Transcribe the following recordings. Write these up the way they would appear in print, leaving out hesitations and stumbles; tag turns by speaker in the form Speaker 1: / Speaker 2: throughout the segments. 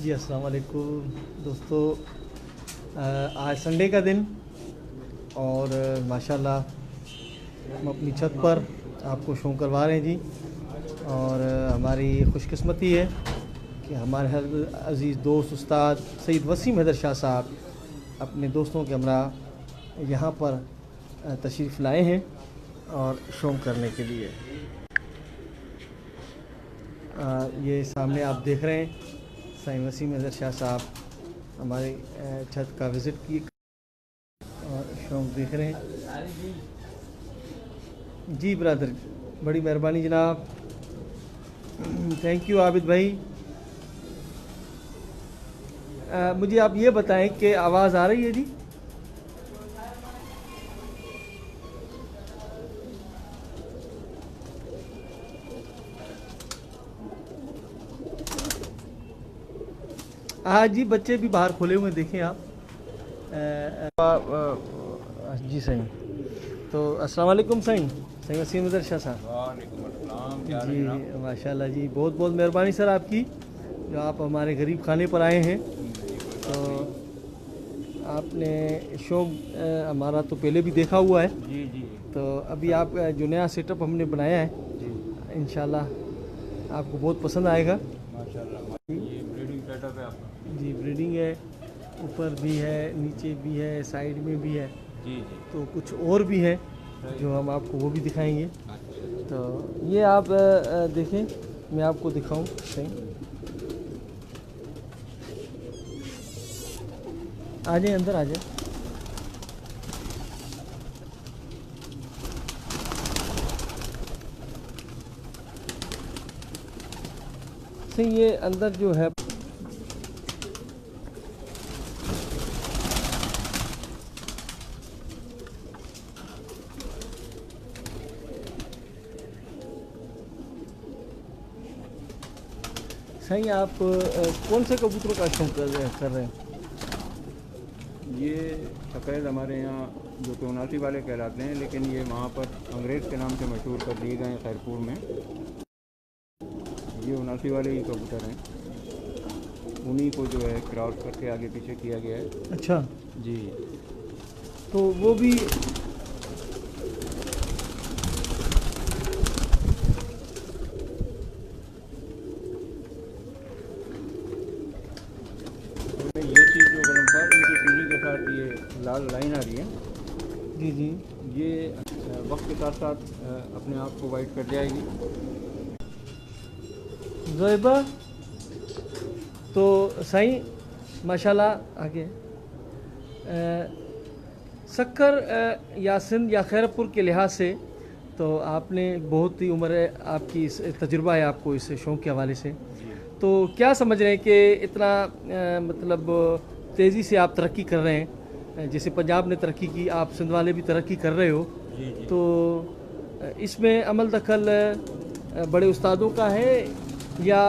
Speaker 1: जी अस्सलाम वालेकुम दोस्तों। आज संडे का दिन और माशाल्लाह हम अपनी छत पर आपको शो करवा रहे हैं जी। और हमारी खुशकिस्मती है कि हमारे हर अज़ीज़ दोस्त उस्ताद सैयद वसीम हैदर शाह साहब अपने दोस्तों के हमरा यहाँ पर तशरीफ़ लाए हैं और शो करने के लिए। ये सामने आप देख रहे हैं सैयद वसीम हैदर शाह साहब हमारे छत का विज़िट किए और शौक देख रहे हैं। जी ब्रदर, बड़ी मेहरबानी जनाब, थैंक यू आबिद भाई। मुझे आप ये बताएं कि आवाज़ आ रही है जी? हाँ जी, बच्चे भी बाहर खोले हुए देखें आप। जी सही। तो अस्सलाम वालेकुम सही वसीम हैदर शाह साहब।
Speaker 2: वालेकुम अस्सलाम।
Speaker 1: जी माशाल्लाह जी, बहुत बहुत मेहरबानी सर आपकी, जो आप हमारे गरीब खाने पर आए हैं। तो आपने शो हमारा तो पहले भी देखा हुआ है।
Speaker 2: जी जी।
Speaker 1: तो अभी आप जो नया सेटअप हमने बनाया है
Speaker 2: जी
Speaker 1: इंशाल्लाह आपको बहुत पसंद आएगा।
Speaker 2: माशाल्लाह। ये ब्रीडिंग सेटअप है आपका?
Speaker 1: जी ब्रीडिंग है, ऊपर भी है, नीचे भी है, साइड में भी है।
Speaker 2: जी जी।
Speaker 1: तो कुछ और भी है जो हम आपको वो भी दिखाएंगे।
Speaker 2: अच्छा।
Speaker 1: तो ये आप देखें, मैं आपको दिखाऊं सही। आ जाए अंदर आ जाए। सही, ये अंदर जो है सही। आप कौन से कबूतरों का शौक कर रहे हैं?
Speaker 2: ये सफ़ेद हमारे यहाँ जो कि उनासी वाले कहलाते हैं, लेकिन ये वहाँ पर अंग्रेज़ के नाम से मशहूर कर दिए गए हैं खैरपुर में। ये उनासी वाले ही कबूतर हैं, उन्हीं को जो है क्रॉस करके आगे पीछे किया गया है।
Speaker 1: अच्छा,
Speaker 2: जी।
Speaker 1: तो वो भी
Speaker 2: ये चीज़ जो गलमफार उनकी सीढ़ी के साथ ये लाल लाइन आ रही है,
Speaker 1: जी जी
Speaker 2: ये वक्त के साथ साथ अपने आप को वाइट कर जाएगी।
Speaker 1: ज़ोएबा। तो सही माशाल्लाह। आगे सक्कर या सिंध या खैरपुर के लिहाज से तो आपने बहुत ही उम्र आपकी इस तजुर्बा है आपको इस शौक़ के हवाले से। तो क्या समझ रहे हैं कि इतना मतलब तेज़ी से आप तरक्की कर रहे हैं, जैसे पंजाब ने तरक्की की, आप सिंध वाले भी तरक्की कर रहे हो।
Speaker 2: जी जी।
Speaker 1: तो इसमें अमल दखल बड़े उस्तादों का है या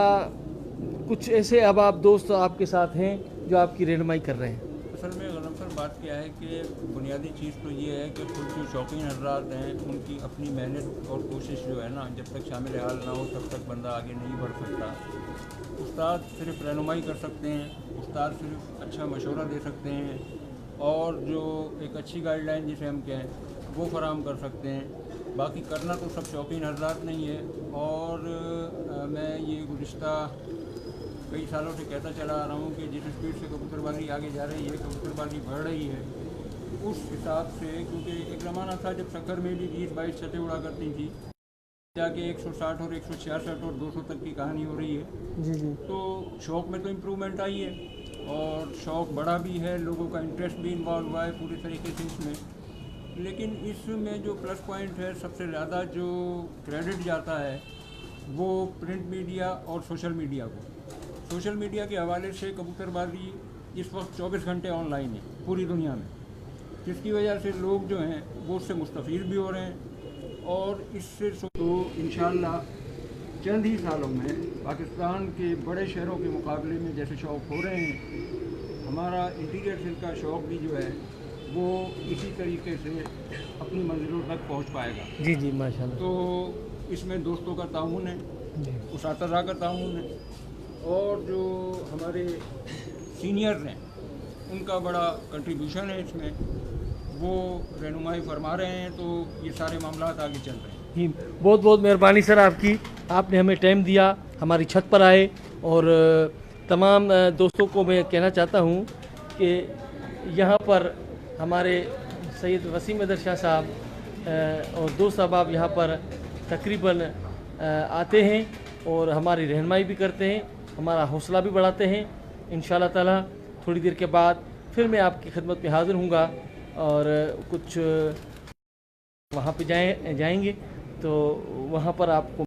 Speaker 1: कुछ ऐसे अब आप दोस्त आपके साथ हैं जो आपकी रहनुमाई कर रहे हैं?
Speaker 2: असल में गलमफर बात क्या है कि बुनियादी चीज़ तो ये है कि कुछ जो शौकीन हजरात हैं उनकी अपनी मेहनत और कोशिश जो है ना, जब तक शामिल हाल ना हो तब तक बंदा आगे नहीं बढ़ सकता। उस्ताद सिर्फ रहनुमाई कर सकते हैं, उस्ताद सिर्फ अच्छा मशवरा दे सकते हैं और जो एक अच्छी गाइडलाइन जिसे हम कहें वो फराहम कर सकते हैं। बाकी करना तो सब शौकीन हजरात नहीं है। और मैं ये गुज़िश्ता कई सालों से कहता चला आ रहा हूँ कि जिस स्पीड से कबूतरबाजी आगे जा रही है, कबूतरबाजी बढ़ रही है, उस हिसाब से, क्योंकि एक ज़माना था जब सक्कर में भी 20-22 छतें उड़ा करती थी, जाके 160 और 166 और 200 तक की कहानी हो रही है।
Speaker 1: जी जी।
Speaker 2: तो शौक़ में तो इम्प्रूवमेंट आई है और शौक़ बढ़ा भी है, लोगों का इंटरेस्ट भी इन्वॉल्व हुआ है पूरी तरीके से इसमें। लेकिन इसमें जो प्लस पॉइंट है, सबसे ज़्यादा जो क्रेडिट जाता है वो प्रिंट मीडिया और सोशल मीडिया को। सोशल मीडिया के हवाले से कबूतरबाजी इस वक्त 24 घंटे ऑनलाइन है पूरी दुनिया में, जिसकी वजह से लोग जो हैं वो उससे मुस्तफ़ीद भी हो रहे हैं। और इससे तो इंशाअल्लाह चंद ही सालों में पाकिस्तान के बड़े शहरों के मुकाबले में जैसे शौक़ हो रहे हैं, हमारा इंटीरियर सेल का शौक़ भी जो है वो इसी तरीके से अपनी मंजिलों तक पहुंच पाएगा।
Speaker 1: जी जी माशाल्लाह।
Speaker 2: तो इसमें दोस्तों का ताउन है, उसातिज़ा का ताउन है और जो हमारे सीनियर्स हैं उनका बड़ा कंट्रीब्यूशन है इसमें, वो रहनुमाई फरमा रहे हैं, तो ये सारे मामला आगे चल रहे हैं।
Speaker 1: जी, बहुत बहुत मेहरबानी सर आपकी, आपने हमें टाइम दिया, हमारी छत पर आए। और तमाम दोस्तों को मैं कहना चाहता हूँ कि यहाँ पर हमारे सैयद वसीम अदर शाह साहब और दोस्त अहबाब यहाँ पर तकरीबन आते हैं और हमारी रहनुमाई भी करते हैं, हमारा हौसला भी बढ़ाते हैं। इंशाअल्लाह ताला थोड़ी देर के बाद फिर मैं आपकी खिदमत में हाज़िर हूँगा और कुछ वहाँ पे जाएंगे, तो वहाँ पर आपको